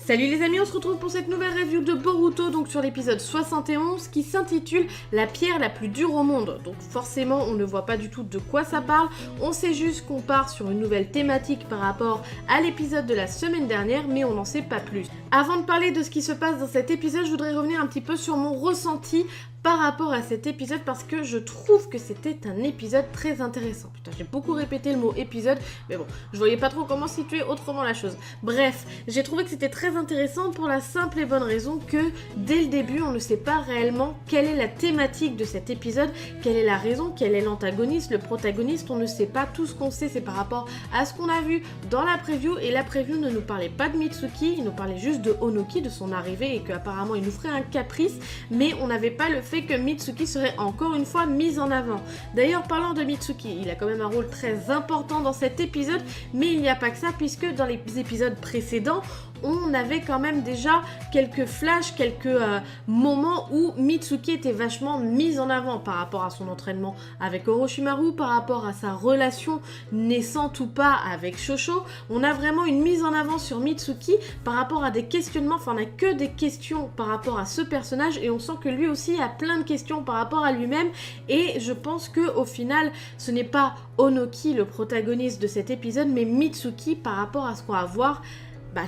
Salut les amis, on se retrouve pour cette nouvelle review de Boruto, donc sur l'épisode 71 qui s'intitule La pierre la plus dure au monde. Donc forcément on ne voit pas du tout de quoi ça parle, on sait juste qu'on part sur une nouvelle thématique par rapport à l'épisode de la semaine dernière, mais on n'en sait pas plus. Avant de parler de ce qui se passe dans cet épisode, je voudrais revenir un petit peu sur mon ressenti par rapport à cet épisode parce que je trouve que c'était un épisode très intéressant. Putain, j'ai beaucoup répété le mot épisode, mais bon, je voyais pas trop comment situer autrement la chose. Bref, j'ai trouvé que c'était très intéressant pour la simple et bonne raison que dès le début, on ne sait pas réellement quelle est la thématique de cet épisode, quelle est la raison, quel est l'antagoniste, le protagoniste, on ne sait pas. Tout ce qu'on sait, c'est par rapport à ce qu'on a vu dans la preview, et la preview ne nous parlait pas de Mitsuki, il nous parlait juste de Onoki, de son arrivée, et qu'apparemment il nous ferait un caprice, mais on n'avait pas le fait que Mitsuki serait encore une fois mise en avant. D'ailleurs, parlant de Mitsuki, il a quand même un rôle très important dans cet épisode, mais il n'y a pas que ça, puisque dans les épisodes précédents, on avait quand même déjà quelques flashs, quelques moments où Mitsuki était vachement mise en avant par rapport à son entraînement avec Orochimaru, par rapport à sa relation naissante ou pas avec Shosho. On a vraiment une mise en avant sur Mitsuki par rapport à des questionnements, enfin on n'a que des questions par rapport à ce personnage, et on sent que lui aussi a plein de questions par rapport à lui-même, et je pense que au final ce n'est pas Onoki le protagoniste de cet épisode, mais Mitsuki par rapport à ce qu'on va voir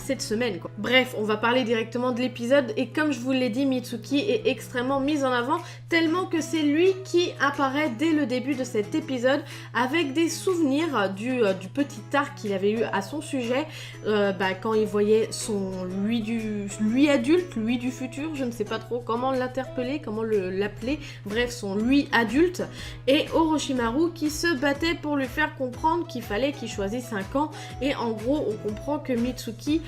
cette semaine quoi. Bref, on va parler directement de l'épisode, et comme je vous l'ai dit, Mitsuki est extrêmement mise en avant, tellement que c'est lui qui apparaît dès le début de cet épisode avec des souvenirs du petit arc qu'il avait eu à son sujet quand il voyait son lui adulte, lui du futur, je ne sais pas trop comment l'interpeller, comment l'appeler, bref, son lui adulte, et Orochimaru qui se battait pour lui faire comprendre qu'il fallait qu'il choisisse un camp, et en gros on comprend que Mitsuki,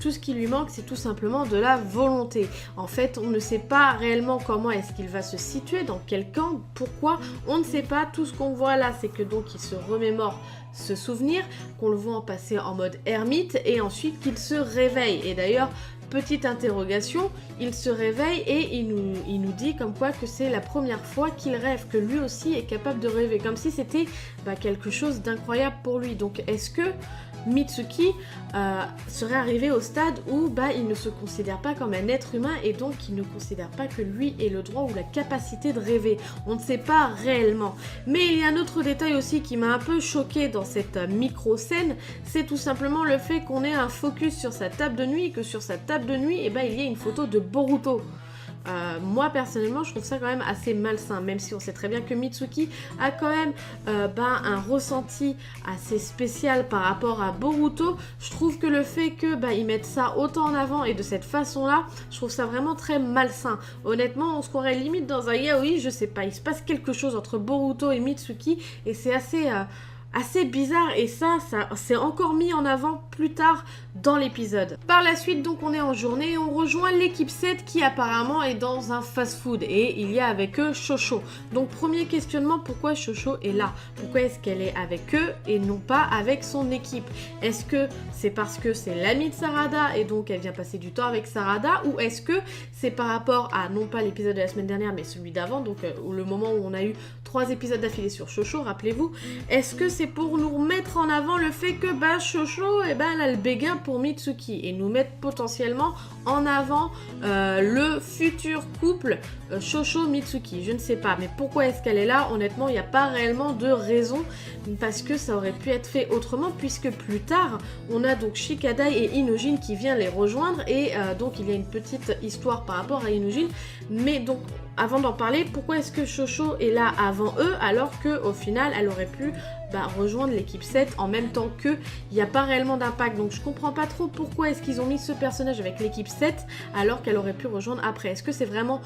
tout ce qui lui manque, c'est tout simplement de la volonté. En fait, on ne sait pas réellement comment est-ce qu'il va se situer, dans quel camp, pourquoi, on ne sait pas. Tout ce qu'on voit là, c'est que donc il se remémore ce souvenir, qu'on le voit en passer en mode ermite, et ensuite qu'il se réveille. Et d'ailleurs, petite interrogation, il se réveille et il nous dit comme quoi que c'est la première fois qu'il rêve, que lui aussi est capable de rêver, comme si c'était quelque chose d'incroyable pour lui. Donc est-ce que Mitsuki serait arrivé au stade où il ne se considère pas comme un être humain, et donc il ne considère pas que lui ait le droit ou la capacité de rêver? On ne sait pas réellement. Mais il y a un autre détail aussi qui m'a un peu choqué dans cette micro-scène, c'est tout simplement le fait qu'on ait un focus sur sa table de nuit, et que sur sa table de nuit, il y ait une photo de Boruto. Moi personnellement je trouve ça quand même assez malsain, même si on sait très bien que Mitsuki a quand même un ressenti assez spécial par rapport à Boruto. Je trouve que le fait que ils mettent ça autant en avant et de cette façon là, je trouve ça vraiment très malsain. Honnêtement, on se croirait limite dans un yaoi, je sais pas, il se passe quelque chose entre Boruto et Mitsuki, et c'est assez bizarre, et ça c'est encore mis en avant plus tard dans l'épisode. Par la suite, donc, on est en journée et on rejoint l'équipe 7 qui apparemment est dans un fast-food, et il y a avec eux Shosho. Donc premier questionnement, pourquoi Shosho est là? Pourquoi est-ce qu'elle est avec eux et non pas avec son équipe? Est-ce que c'est parce que c'est l'amie de Sarada et donc elle vient passer du temps avec Sarada, ou est-ce que c'est par rapport à non pas l'épisode de la semaine dernière mais celui d'avant, donc le moment où on a eu 3 épisodes d'affilée sur Shosho, rappelez-vous? Est-ce que c'est pour nous mettre en avant le fait que Shosho, elle a le béguin pour Mitsuki, et nous mettre potentiellement en avant le futur couple Shosho-Mitsuki? Je ne sais pas, mais pourquoi est-ce qu'elle est là? Honnêtement, il n'y a pas réellement de raison, parce que ça aurait pu être fait autrement, puisque plus tard, on a donc Shikadai et Inojin qui vient les rejoindre, et donc il y a une petite histoire par rapport à Inojin, mais donc avant d'en parler, pourquoi est-ce que Shosho est là avant eux, alors qu'au final, elle aurait pu rejoindre l'équipe 7 en même temps qu'eux? Il n'y a pas réellement d'impact, donc je comprends pas trop pourquoi est-ce qu'ils ont mis ce personnage avec l'équipe 7 alors qu'elle aurait pu rejoindre après. Est-ce que c'est vraiment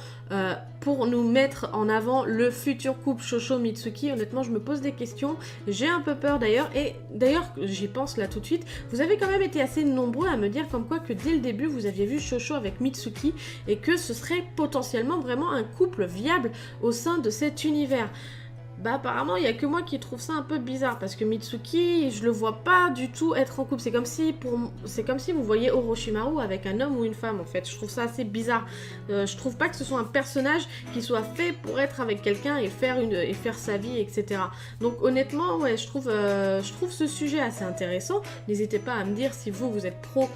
pour nous mettre en avant le futur couple Shosho-Mitsuki? Honnêtement, je me pose des questions, j'ai un peu peur d'ailleurs, et d'ailleurs j'y pense là tout de suite, vous avez quand même été assez nombreux à me dire comme quoi que dès le début vous aviez vu Shosho avec Mitsuki, et que ce serait potentiellement vraiment un couple viable au sein de cet univers. bah apparemment il y a que moi qui trouve ça un peu bizarre parce que Mitsuki, je le vois pas du tout être en couple. C'est comme si vous voyez Orochimaru avec un homme ou une femme en fait. Je trouve ça assez bizarre. Je trouve pas que ce soit un personnage qui soit fait pour être avec quelqu'un et faire sa vie, etc. Donc honnêtement, ouais, je trouve ce sujet assez intéressant. N'hésitez pas à me dire si vous êtes pro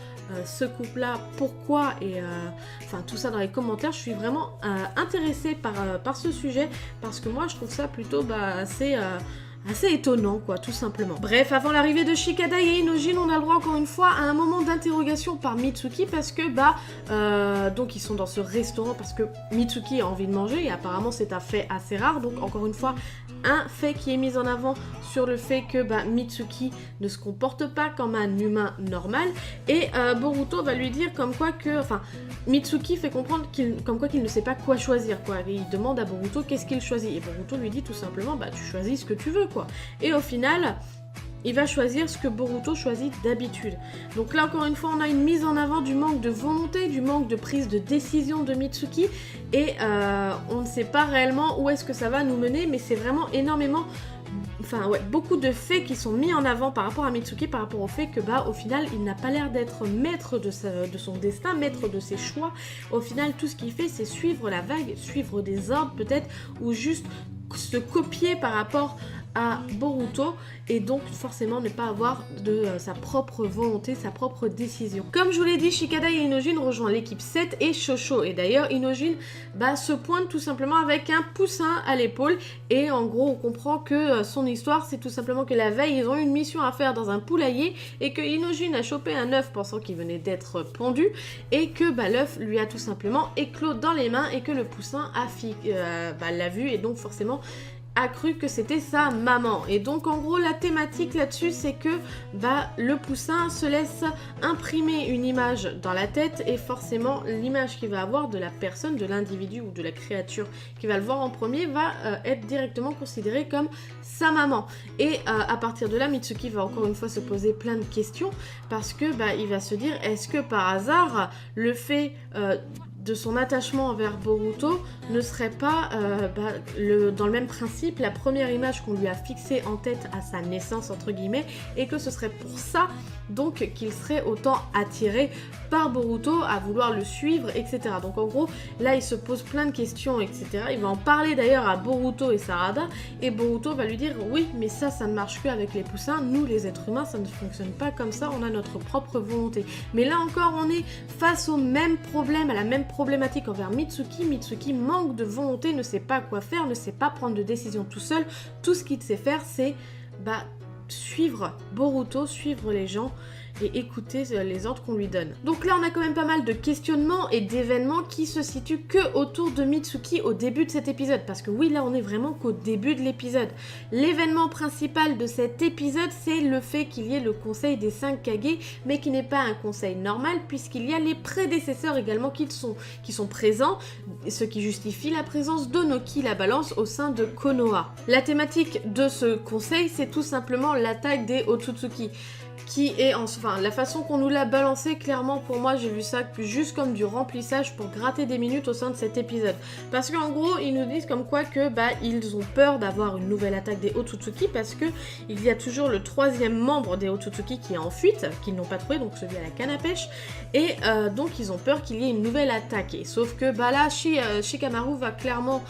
ce couple-là, pourquoi, et enfin tout ça dans les commentaires. Je suis vraiment intéressée par ce sujet parce que moi je trouve ça plutôt assez étonnant, quoi, tout simplement. Bref, avant l'arrivée de Shikadai et Inojin, on a le droit encore une fois à un moment d'interrogation par Mitsuki parce que, donc ils sont dans ce restaurant parce que Mitsuki a envie de manger et apparemment c'est un fait assez rare, donc encore une fois, un fait qui est mis en avant sur le fait que Mitsuki ne se comporte pas comme un humain normal et Boruto va lui dire comme quoi que, enfin, Mitsuki fait comprendre qu'il ne sait pas quoi choisir, quoi. Et il demande à Boruto qu'est-ce qu'il choisit et Boruto lui dit tout simplement tu choisis ce que tu veux, quoi. Et au final, il va choisir ce que Boruto choisit d'habitude. Donc là, encore une fois, on a une mise en avant du manque de volonté, du manque de prise de décision de Mitsuki, et on ne sait pas réellement où est-ce que ça va nous mener, mais c'est vraiment énormément... Enfin ouais, beaucoup de faits qui sont mis en avant par rapport à Mitsuki, par rapport au fait que au final il n'a pas l'air d'être maître de son destin, maître de ses choix. Au final tout ce qu'il fait c'est suivre la vague, suivre des ordres peut-être, ou juste se copier par rapport à Boruto et donc forcément ne pas avoir de sa propre volonté, sa propre décision. Comme je vous l'ai dit, Shikadai et Inojin rejoignent l'équipe 7 et Shosho. Et d'ailleurs, Inojin se pointe tout simplement avec un poussin à l'épaule. Et en gros, on comprend que son histoire, c'est tout simplement que la veille, ils ont une mission à faire dans un poulailler et que Inojin a chopé un œuf pensant qu'il venait d'être pondu et que l'œuf lui a tout simplement éclos dans les mains et que le poussin l'a vu et donc forcément a cru que c'était sa maman. Et donc en gros la thématique là-dessus c'est que le poussin se laisse imprimer une image dans la tête et forcément l'image qu'il va avoir de la personne, de l'individu ou de la créature qui va le voir en premier va être directement considérée comme sa maman. Et à partir de là Mitsuki va encore une fois se poser plein de questions parce que il va se dire est-ce que par hasard le fait de son attachement envers Boruto ne serait pas dans le même principe la première image qu'on lui a fixée en tête à sa naissance entre guillemets et que ce serait pour ça donc qu'il serait autant attiré par Boruto à vouloir le suivre, etc. Donc en gros là il se pose plein de questions, etc. Il va en parler d'ailleurs à Boruto et Sarada et Boruto va lui dire oui mais ça ne marche que avec les poussins, nous les êtres humains ça ne fonctionne pas comme ça, on a notre propre volonté. Mais là encore on est face au même problème, à la même problématique envers Mitsuki. Mitsuki manque de volonté, ne sait pas quoi faire, ne sait pas prendre de décision tout seul. Tout ce qu'il sait faire, c'est suivre Boruto, suivre les gens et écouter les ordres qu'on lui donne. Donc là, on a quand même pas mal de questionnements et d'événements qui se situent que autour de Mitsuki au début de cet épisode. Parce que oui, là, on est vraiment qu'au début de l'épisode. L'événement principal de cet épisode, c'est le fait qu'il y ait le conseil des 5 Kage, mais qui n'est pas un conseil normal, puisqu'il y a les prédécesseurs également qui sont présents, ce qui justifie la présence d'Onoki, la balance, au sein de Konoha. La thématique de ce conseil, c'est tout simplement l'attaque des Otsutsuki. Qui est la façon qu'on nous l'a balancé, clairement pour moi j'ai vu ça juste comme du remplissage pour gratter des minutes au sein de cet épisode, parce qu'en gros ils nous disent comme quoi que ils ont peur d'avoir une nouvelle attaque des Otsutsuki parce que il y a toujours le 3e membre des Otsutsuki qui est en fuite, qu'ils n'ont pas trouvé, donc celui à la canne à pêche, et donc ils ont peur qu'il y ait une nouvelle attaque. Et sauf que là Shikamaru va clairement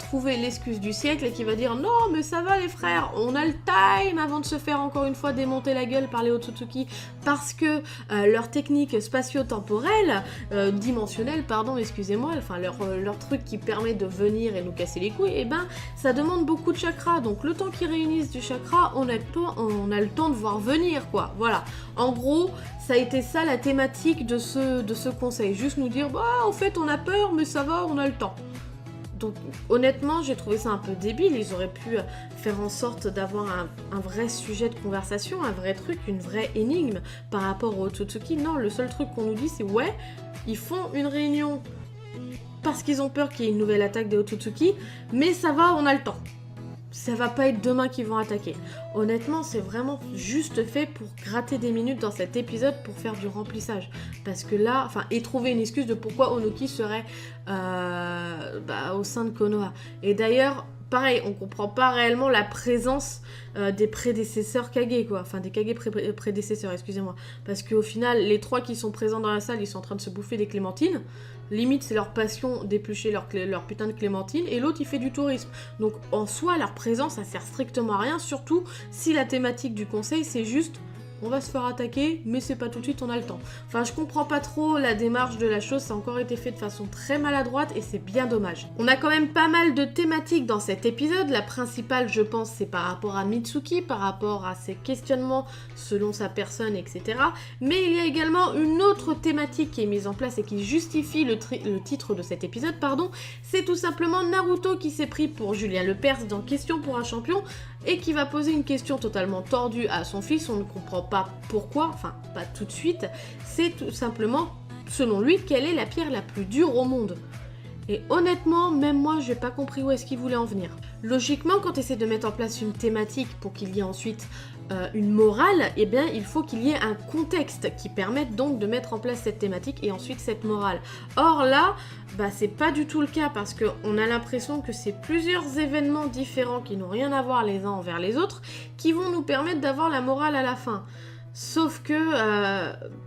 trouver l'excuse du siècle et qui va dire non mais ça va les frères, on a le time avant de se faire encore une fois démonter la gueule par les Otsutsuki parce que leur technique spatio-temporelle, dimensionnelle, pardon, excusez-moi, enfin leur truc qui permet de venir et nous casser les couilles, ça demande beaucoup de chakra. Donc le temps qu'ils réunissent du chakra, on a le temps de voir venir, quoi. Voilà. En gros, ça a été ça la thématique de ce conseil. Juste nous dire, en fait, on a peur, mais ça va, on a le temps. Donc honnêtement, j'ai trouvé ça un peu débile. Ils auraient pu faire en sorte d'avoir un vrai sujet de conversation, un vrai truc, une vraie énigme par rapport aux Otsutsuki. Non, le seul truc qu'on nous dit, c'est ouais, ils font une réunion parce qu'ils ont peur qu'il y ait une nouvelle attaque des Otsutsuki, mais ça va, on a le temps. Ça va pas être demain qu'ils vont attaquer. Honnêtement, c'est vraiment juste fait pour gratter des minutes dans cet épisode pour faire du remplissage. Parce que là, et trouver une excuse de pourquoi Onoki serait au sein de Konoha. Et d'ailleurs, pareil, on comprend pas réellement la présence des prédécesseurs Kage, quoi. Enfin, des Kage prédécesseurs, excusez-moi. Parce qu'au final, les 3 qui sont présents dans la salle, ils sont en train de se bouffer des clémentines. Limite, c'est leur passion d'éplucher leur putain de clémentine. Et l'autre, il fait du tourisme. Donc, en soi, leur présence, ça sert strictement à rien. Surtout si la thématique du conseil, c'est juste... on va se faire attaquer, mais c'est pas tout de suite, on a le temps. Enfin, je comprends pas trop la démarche de la chose, ça a encore été fait de façon très maladroite et c'est bien dommage. On a quand même pas mal de thématiques dans cet épisode. La principale, je pense, c'est par rapport à Mitsuki, par rapport à ses questionnements selon sa personne, etc. Mais il y a également une autre thématique qui est mise en place et qui justifie le titre de cet épisode, pardon. C'est tout simplement Naruto qui s'est pris pour Julien Lepers dans Question pour un champion et qui va poser une question totalement tordue à son fils. On ne comprend pas pourquoi, enfin pas tout de suite. C'est tout simplement, selon lui, quelle est la pierre la plus dure au monde. Et honnêtement, même moi, j'ai pas compris où est-ce qu'il voulait en venir. Logiquement, quand tu essaies de mettre en place une thématique pour qu'il y ait ensuite une morale, eh bien, il faut qu'il y ait un contexte qui permette donc de mettre en place cette thématique et ensuite cette morale. Or là, bah, c'est pas du tout le cas parce qu'on a l'impression que c'est plusieurs événements différents qui n'ont rien à voir les uns envers les autres qui vont nous permettre d'avoir la morale à la fin. Sauf que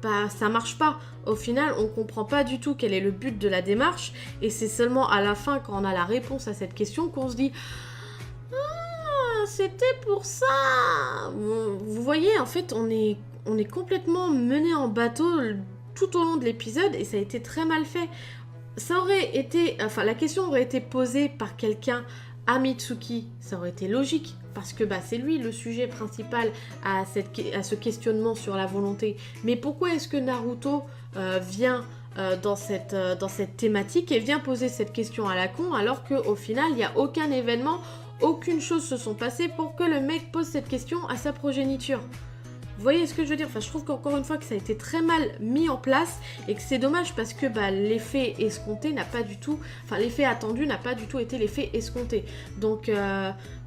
bah, ça marche pas. Au final, on comprend pas du tout quel est le but de la démarche et c'est seulement à la fin, quand on a la réponse à cette question, qu'on se dit c'était pour ça. Vous voyez, en fait, on est complètement mené en bateau tout au long de l'épisode et ça a été très mal fait. Ça aurait été, enfin, la question aurait été posée par quelqu'un à Mitsuki, ça aurait été logique parce que bah, c'est lui le sujet principal à ce questionnement sur la volonté. Mais pourquoi est-ce que Naruto vient dans cette thématique et vient poser cette question à la con alors qu'au final, il n'y a aucun événement, aucune chose se sont passées pour que le mec pose cette question à sa progéniture. Vous voyez ce que je veux dire? Enfin, je trouve qu'encore une fois que ça a été très mal mis en place et que c'est dommage parce que bah, l'effet escompté n'a pas du tout... Enfin, l'effet attendu n'a pas du tout été l'effet escompté. Donc,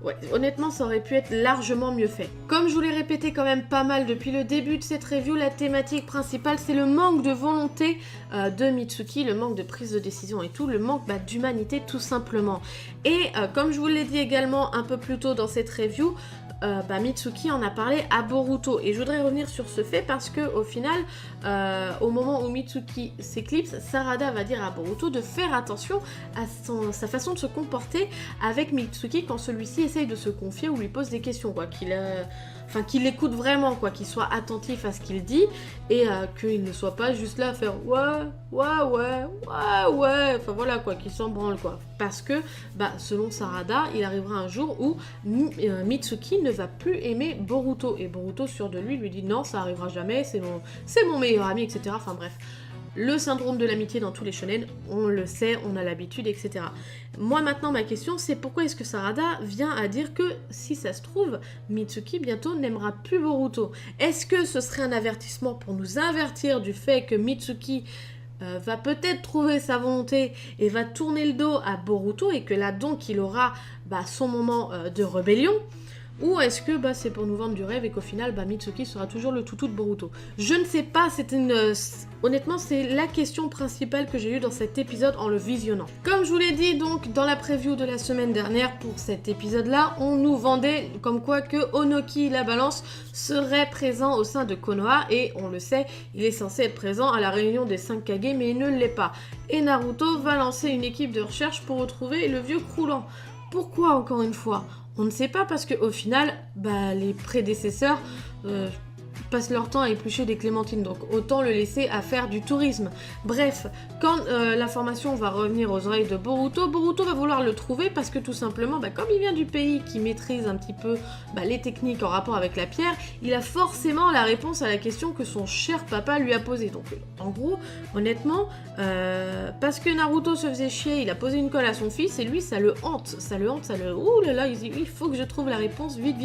ouais, honnêtement, ça aurait pu être largement mieux fait. Comme je vous l'ai répété quand même pas mal depuis le début de cette review, la thématique principale, c'est le manque de volonté de Mitsuki, le manque de prise de décision et tout, le manque d'humanité tout simplement. Et comme je vous l'ai dit également un peu plus tôt dans cette review, Mitsuki en a parlé à Boruto et je voudrais revenir sur ce fait parce que au final au moment où Mitsuki s'éclipse, Sarada va dire à Boruto de faire attention à sa façon de se comporter avec Mitsuki quand celui-ci essaye de se confier ou lui pose des questions, quoi, qu'il l'écoute vraiment, quoi, qu'il soit attentif à ce qu'il dit et qu'il ne soit pas juste là à faire ouais, enfin voilà, quoi, qu'il s'en branle, quoi. Parce que, selon Sarada, il arrivera un jour où Mitsuki ne va plus aimer Boruto et Boruto, sûr de lui dit non, ça arrivera jamais, c'est mon meilleur ami, etc. Enfin bref. Le syndrome de l'amitié dans tous les shonen, on le sait, on a l'habitude, etc. Moi maintenant, ma question, c'est pourquoi est-ce que Sarada vient à dire que, si ça se trouve, Mitsuki bientôt n'aimera plus Boruto? Est-ce que ce serait un avertissement pour nous avertir du fait que Mitsuki va peut-être trouver sa volonté et va tourner le dos à Boruto et que là donc il aura son moment de rébellion? Ou est-ce que c'est pour nous vendre du rêve et qu'au final Mitsuki sera toujours le toutou de Boruto? Je ne sais pas, honnêtement c'est la question principale que j'ai eue dans cet épisode en le visionnant. Comme je vous l'ai dit donc dans la preview de la semaine dernière pour cet épisode là, on nous vendait comme quoi que Onoki la balance serait présent au sein de Konoha et on le sait, il est censé être présent à la réunion des 5 Kage mais il ne l'est pas. Et Naruto va lancer une équipe de recherche pour retrouver le vieux croulant. Pourquoi encore une fois? On ne sait pas parce qu'au final, les prédécesseurs passent leur temps à éplucher des clémentines, donc autant le laisser à faire du tourisme. Bref, quand l'information va revenir aux oreilles de Boruto, Boruto va vouloir le trouver parce que tout simplement, comme il vient du pays qui maîtrise un petit peu les techniques en rapport avec la pierre, il a forcément la réponse à la question que son cher papa lui a posée. Donc en gros, honnêtement, parce que Naruto se faisait chier, il a posé une colle à son fils et lui ça le hante, ouh là là, il faut que je trouve la réponse vite.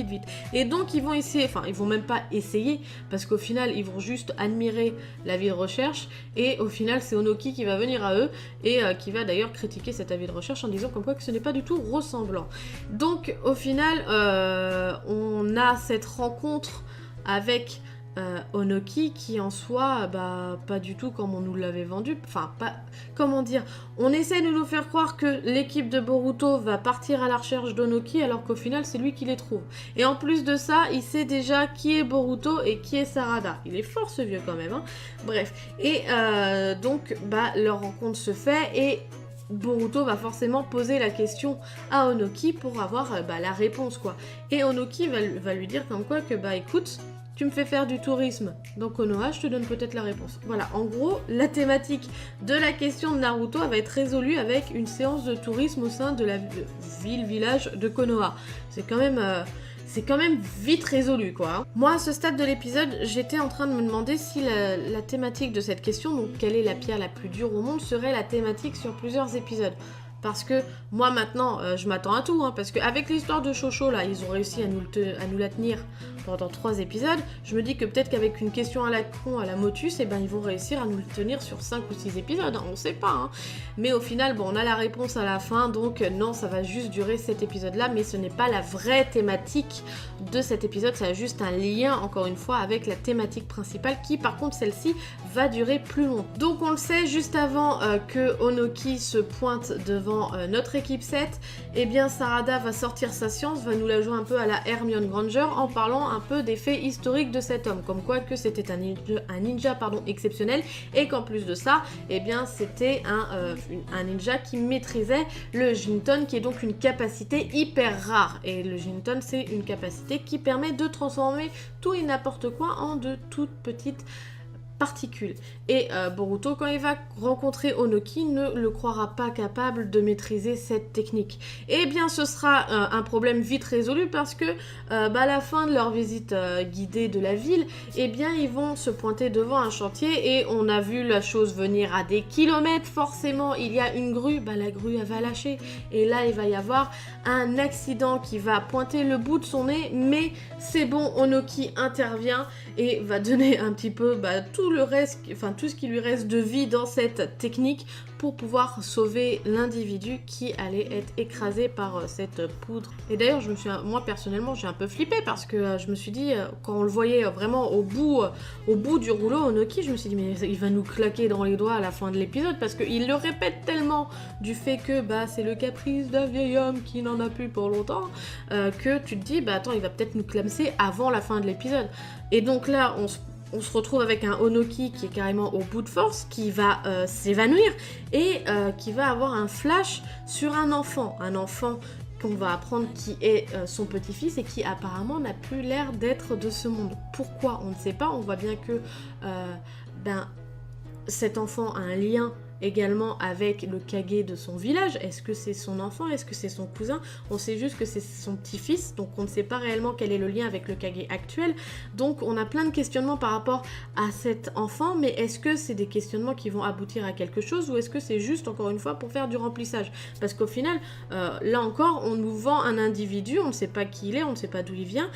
Et donc ils vont essayer, enfin ils vont même pas essayer, parce qu'au final ils vont juste admirer l'avis de recherche et au final c'est Onoki qui va venir à eux et qui va d'ailleurs critiquer cet avis de recherche en disant comme quoi que ce n'est pas du tout ressemblant. Donc au final on a cette rencontre avec Onoki qui en soi, pas du tout comme on nous l'avait vendu. Enfin, pas... Comment dire, on essaie de nous faire croire que l'équipe de Boruto va partir à la recherche d'Onoki alors qu'au final c'est lui qui les trouve. Et en plus de ça, il sait déjà qui est Boruto et qui est Sarada. Il est fort ce vieux quand même, hein. Bref. Et donc, leur rencontre se fait et Boruto va forcément poser la question à Onoki pour avoir la réponse, quoi. Et Onoki va lui dire comme quoi que, écoute... Tu me fais faire du tourisme dans Konoha, je te donne peut-être la réponse. Voilà, en gros, la thématique de la question de Naruto va être résolue avec une séance de tourisme au sein de la village de Konoha. C'est quand même vite résolu, quoi. Moi, à ce stade de l'épisode, j'étais en train de me demander si la thématique de cette question, donc quelle est la pierre la plus dure au monde, serait la thématique sur plusieurs épisodes. Parce que moi maintenant, je m'attends à tout, hein, parce qu'avec l'histoire de Shosho, là, ils ont réussi à nous la tenir pendant 3 épisodes. Je me dis que peut-être qu'avec une question à la con, à la Motus, ils vont réussir à nous le tenir sur 5 ou 6 épisodes, hein, on sait pas. Hein. Mais au final, on a la réponse à la fin, donc non, ça va juste durer cet épisode-là, mais ce n'est pas la vraie thématique de cet épisode, ça a juste un lien, encore une fois, avec la thématique principale, qui par contre, celle-ci, va durer plus longtemps. Donc on le sait, juste avant que Onoki se pointe devant notre équipe 7, eh bien Sarada va sortir sa science, va nous la jouer un peu à la Hermione Granger en parlant un peu des faits historiques de cet homme, comme quoi que c'était un ninja exceptionnel et qu'en plus de ça, eh bien c'était un ninja qui maîtrisait le Jinton, qui est donc une capacité hyper rare. Et le Jinton, c'est une capacité qui permet de transformer tout et n'importe quoi en de toutes petites particules. Et Boruto, quand il va rencontrer Onoki, ne le croira pas capable de maîtriser cette technique. Et bien ce sera un problème vite résolu parce que à la fin de leur visite guidée de la ville, eh bien ils vont se pointer devant un chantier et on a vu la chose venir à des kilomètres. Forcément, il y a une grue, la grue elle va lâcher et là il va y avoir un accident qui va pointer le bout de son nez, mais c'est bon, Onoki intervient et va donner un petit peu tout le reste, enfin tout ce qui lui reste de vie dans cette technique pour pouvoir sauver l'individu qui allait être écrasé par cette poudre. Et d'ailleurs, moi personnellement, j'ai un peu flippé parce que je me suis dit, quand on le voyait vraiment au bout du rouleau, Onoki, je me suis dit, mais il va nous claquer dans les doigts à la fin de l'épisode parce qu'il le répète tellement du fait que c'est le caprice d'un vieil homme qui n'en a plus pour longtemps, que tu te dis, attends, il va peut-être nous clamser avant la fin de l'épisode. Et donc là, on se retrouve avec un Onoki qui est carrément au bout de force, qui va s'évanouir et qui va avoir un flash sur un enfant qu'on va apprendre qui est son petit-fils et qui apparemment n'a plus l'air d'être de ce monde. Pourquoi ? On ne sait pas, on voit bien que cet enfant a un lien également avec le Kage de son village. Est-ce que c'est son enfant? Est-ce que c'est son cousin? On sait juste que c'est son petit-fils, donc on ne sait pas réellement quel est le lien avec le Kage actuel. Donc on a plein de questionnements par rapport à cet enfant, mais est-ce que c'est des questionnements qui vont aboutir à quelque chose ou est-ce que c'est juste, encore une fois, pour faire du remplissage? Parce qu'au final, là encore, on nous vend un individu, on ne sait pas qui il est, on ne sait pas d'où il vient,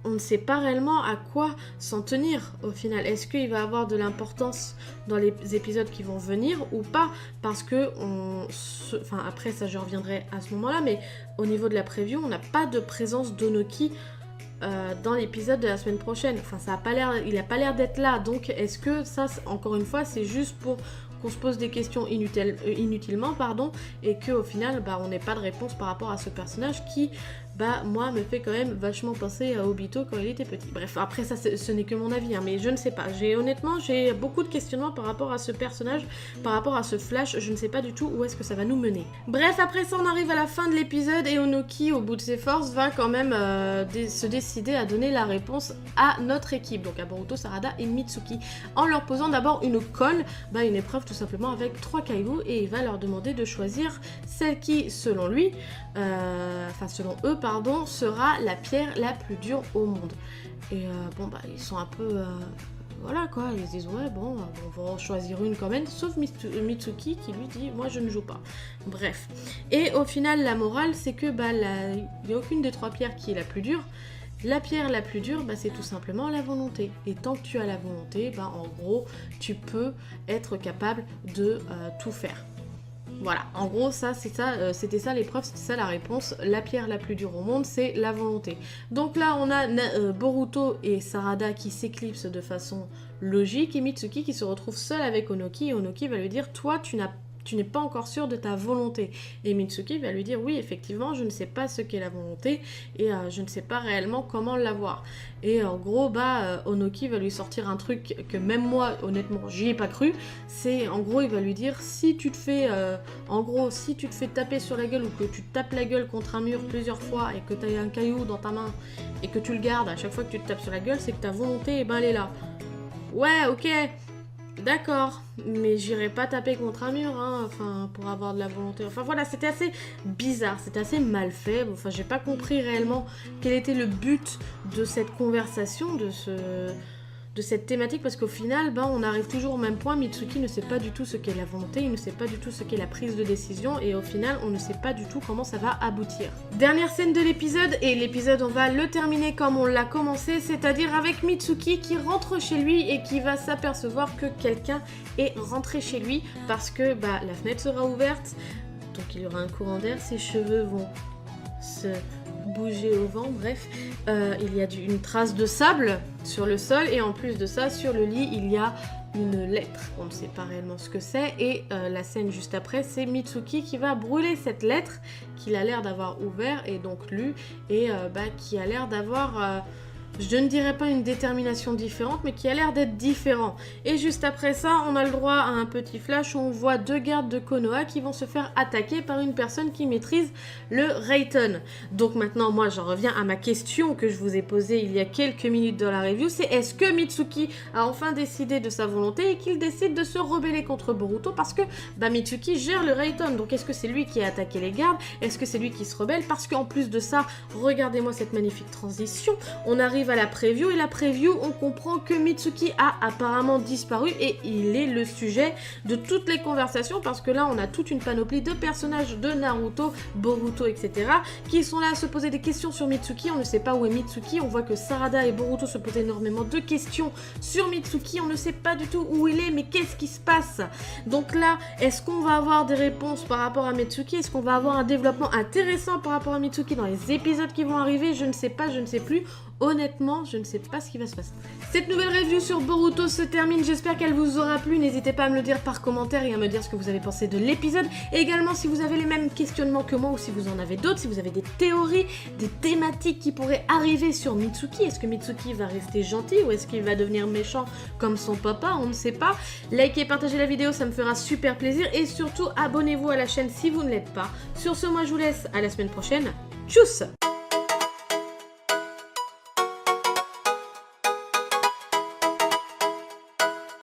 on ne sait pas réellement à quoi s'en tenir au final. Est-ce qu'il va avoir de l'importance dans les épisodes qui vont venir ou pas? Parce que après ça je reviendrai à ce moment-là, mais au niveau de la preview, on n'a pas de présence d'Onoki dans l'épisode de la semaine prochaine. Enfin, il n'a pas l'air d'être là. Donc est-ce que ça, encore une fois, c'est juste pour qu'on se pose des questions inutilement, et qu'au final, on n'ait pas de réponse par rapport à ce personnage qui, moi, me fait quand même vachement penser à Obito quand il était petit. Bref, après ça, ce n'est que mon avis, hein, mais je ne sais pas. Honnêtement, j'ai beaucoup de questionnements par rapport à ce personnage, par rapport à ce Flash. Je ne sais pas du tout où est-ce que ça va nous mener. Bref, après ça, on arrive à la fin de l'épisode et Onoki, au bout de ses forces, va quand même se décider à donner la réponse à notre équipe, donc à Boruto, Sarada et Mitsuki, en leur posant d'abord une colle, une épreuve tout simplement avec 3 cailloux, et il va leur demander de choisir celle qui, selon lui, selon eux, sera la pierre la plus dure au monde. Et ils sont un peu... voilà quoi, ils se disent ouais on va en choisir une quand même, sauf Mitsuki qui lui dit moi je ne joue pas. Bref. Et au final la morale c'est que il n'y a aucune des 3 pierres qui est la plus dure. La pierre la plus dure, c'est tout simplement la volonté. Et tant que tu as la volonté, en gros, tu peux être capable de tout faire. Voilà, en gros, c'était ça l'épreuve, c'était ça la réponse. La pierre la plus dure au monde, c'est la volonté. Donc là, on a Boruto et Sarada qui s'éclipsent de façon logique et Mitsuki qui se retrouve seul avec Onoki et Onoki va lui dire « Toi, tu n'es pas encore sûr de ta volonté. » Et Mitsuki va lui dire « Oui, effectivement, je ne sais pas ce qu'est la volonté et je ne sais pas réellement comment l'avoir. » Et en gros, Onoki va lui sortir un truc que même moi, honnêtement, j'y ai pas cru. C'est, en gros, il va lui dire « Si tu te fais taper sur la gueule ou que tu te tapes la gueule contre un mur plusieurs fois et que tu as un caillou dans ta main et que tu le gardes à chaque fois que tu te tapes sur la gueule, c'est que ta volonté, elle est là. » Ouais, ok. D'accord, mais j'irai pas taper contre un mur, pour avoir de la volonté. Enfin voilà, c'était assez bizarre, c'était assez mal fait. Enfin, j'ai pas compris réellement quel était le but de cette conversation, de cette thématique, parce qu'au final, on arrive toujours au même point. Mitsuki ne sait pas du tout ce qu'est la volonté, il ne sait pas du tout ce qu'est la prise de décision, et au final, on ne sait pas du tout comment ça va aboutir. Dernière scène de l'épisode, et l'épisode, on va le terminer comme on l'a commencé, c'est-à-dire avec Mitsuki qui rentre chez lui et qui va s'apercevoir que quelqu'un est rentré chez lui, parce que la fenêtre sera ouverte, donc il y aura un courant d'air, ses cheveux vont se bouger au vent, bref, il y a une trace de sable sur le sol et en plus de ça, sur le lit, il y a une lettre. On ne sait pas réellement ce que c'est et la scène juste après, c'est Mitsuki qui va brûler cette lettre qu'il a l'air d'avoir ouvert et donc lu et qui a l'air d'avoir... je ne dirais pas une détermination différente, mais qui a l'air d'être différent. Et juste après ça, on a le droit à un petit flash où on voit 2 gardes de Konoha qui vont se faire attaquer par une personne qui maîtrise le Reiton. Donc maintenant, moi, j'en reviens à ma question que je vous ai posée il y a quelques minutes dans la review, c'est est-ce que Mitsuki a enfin décidé de sa volonté et qu'il décide de se rebeller contre Boruto parce que Mitsuki gère le Reiton. Donc est-ce que c'est lui qui a attaqué les gardes? Est-ce que c'est lui qui se rebelle? Parce qu'en plus de ça, regardez-moi cette magnifique transition, on arrive à la preview et la preview on comprend que Mitsuki a apparemment disparu et il est le sujet de toutes les conversations parce que là on a toute une panoplie de personnages de Naruto, Boruto etc qui sont là à se poser des questions sur Mitsuki. On ne sait pas où est Mitsuki, on voit que Sarada et Boruto se posent énormément de questions sur Mitsuki, on ne sait pas du tout où il est mais qu'est-ce qui se passe? Donc là, est-ce qu'on va avoir des réponses par rapport à Mitsuki? Est-ce qu'on va avoir un développement intéressant par rapport à Mitsuki dans les épisodes qui vont arriver? Je ne sais pas, je ne sais plus. Honnêtement, je ne sais pas ce qui va se passer. Cette nouvelle review sur Boruto se termine, j'espère qu'elle vous aura plu. N'hésitez pas à me le dire par commentaire et à me dire ce que vous avez pensé de l'épisode. Et également, si vous avez les mêmes questionnements que moi ou si vous en avez d'autres, si vous avez des théories, des thématiques qui pourraient arriver sur Mitsuki. Est-ce que Mitsuki va rester gentil ou est-ce qu'il va devenir méchant comme son papa? On ne sait pas. Likez et partagez la vidéo, ça me fera super plaisir. Et surtout, abonnez-vous à la chaîne si vous ne l'êtes pas. Sur ce, moi je vous laisse à la semaine prochaine. Tchuss!